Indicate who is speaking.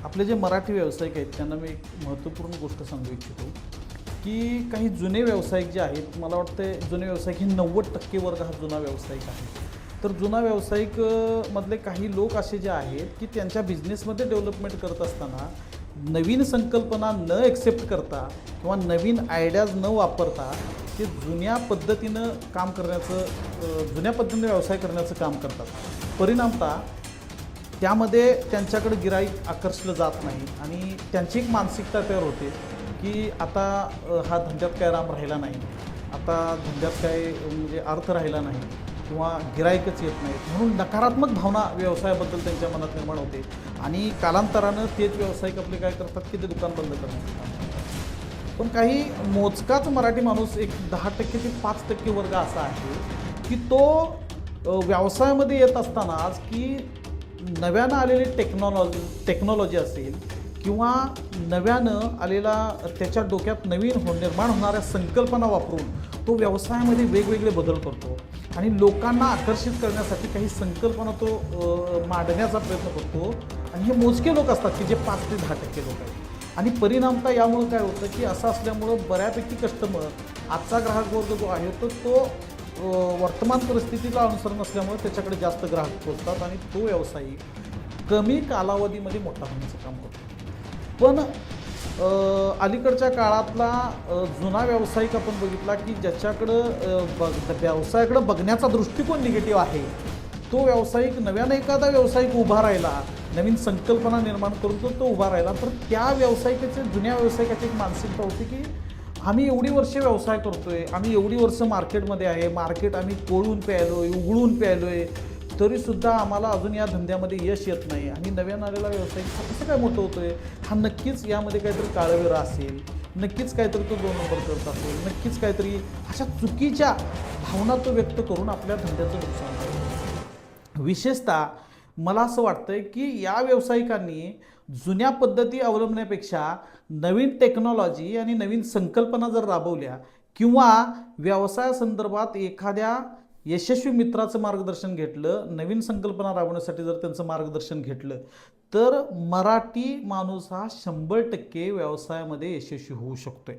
Speaker 1: आपले जे मराठी व्यावसायिक आहेत त्यांना मी एक महत्त्वपूर्ण गोष्ट सांगू इच्छितो की काही जुने व्यावसायिक जे आहेत, मला वाटतं जुने व्यावसायिक हे 90% वर्ग हा जुना व्यावसायिक आहे. तर जुना व्यावसायिक मधले काही लोक असे जे आहेत की त्यांच्या बिझनेसमध्ये डेव्हलपमेंट करत असताना नवीन संकल्पना न एक्सेप्ट करता किंवा नवीन आयडियाज न वापरता ते जुन्या पद्धतीनं काम करण्याचं जुन्या पद्धतीने व्यवसाय करण्याचं काम करतात. परिणामतः त्यामध्ये त्यांच्याकडे गिराईक आकर्षलं जात नाही आणि त्यांची एक मानसिकता तयार होते की आता हा धंद्यात काय राम राहिला नाही, आता धंद्यात काय म्हणजे अर्थ राहिला नाही किंवा गिराईकच येत नाहीत, म्हणून नकारात्मक भावना व्यवसायाबद्दल त्यांच्या मनात निर्माण होते आणि कालांतरानं तेच व्यावसायिक आपले काय करतात की ते दुकान बंद करण्याचं काम करतात. पण काही मोजकाच मराठी माणूस एक 10% ते 5% वर्ग असा आहे की तो व्यवसायामध्ये येत असतानाच की नव्यानं आलेली टेक्नॉलॉजी असेल किंवा नव्यानं आलेला त्याच्या डोक्यात नवीन निर्माण होणाऱ्या संकल्पना वापरून तो व्यवसायामध्ये वेगवेगळे बदल करतो आणि लोकांना आकर्षित करण्यासाठी काही संकल्पना तो मांडण्याचा प्रयत्न करतो. आणि हे मोजके लोक असतात की जे 5 ते 10% लोक आहेत. आणि परिणामतः यामुळं काय होतं की असं असल्यामुळं बऱ्यापैकी कस्टमर आजचा ग्राहक वर्ग जो आहे तो वर्तमान परिस्थितीला अनुसरण असल्यामुळे त्याच्याकडे जास्त ग्राहक पोहोचतात आणि तो व्यावसायिक कमी कालावधीमध्ये मोठा होण्याचं काम करतो. पण अलीकडच्या काळातला जुना व्यावसायिक आपण बघितला की ज्याच्याकडं व्यवसायाकडं बघण्याचा दृष्टिकोन निगेटिव्ह आहे, तो व्यावसायिक नव्यानं एखादा व्यावसायिक उभा राहिला, नवीन संकल्पना निर्माण करून तो उभा राहिला, तर त्या व्यावसायिकाचे जुन्या व्यावसायिकाची एक मानसिकता होती की आम्ही एवढी वर्ष व्यवसाय करतोय, आम्ही एवढी वर्ष मार्केटमध्ये आहे, मार्केट आम्ही कोळून प्यायलोय, उघडून प्यायलोय, तरीसुद्धा आम्हाला अजून या धंद्यामध्ये यश येत नाही आणि नव्यानं आलेला व्यावसायिक हा कसं काय मोठं होतोय, हा नक्कीच यामध्ये काहीतरी काळवेरा असेल, नक्कीच काहीतरी तो 2 नंबर करत असेल, नक्कीच काहीतरी अशा चुकीच्या भावना तो व्यक्त करून आपल्या धंद्याचं नुकसान करतो. विशेषतः मला असं वाटतंय की या व्यावसायिकांनी जुन्या पद्धती अवलंबण्यापेक्षा नवीन टेक्नॉलॉजी आणि नवीन संकल्पना जर राबवल्या किंवा व्यवसायासंदर्भात एखाद्या यशस्वी मित्राचं मार्गदर्शन घेतलं, नवीन संकल्पना राबवण्यासाठी जर त्यांचं मार्गदर्शन घेतलं, तर मराठी माणूस हा 100% व्यवसायामध्ये यशस्वी होऊ शकतोय.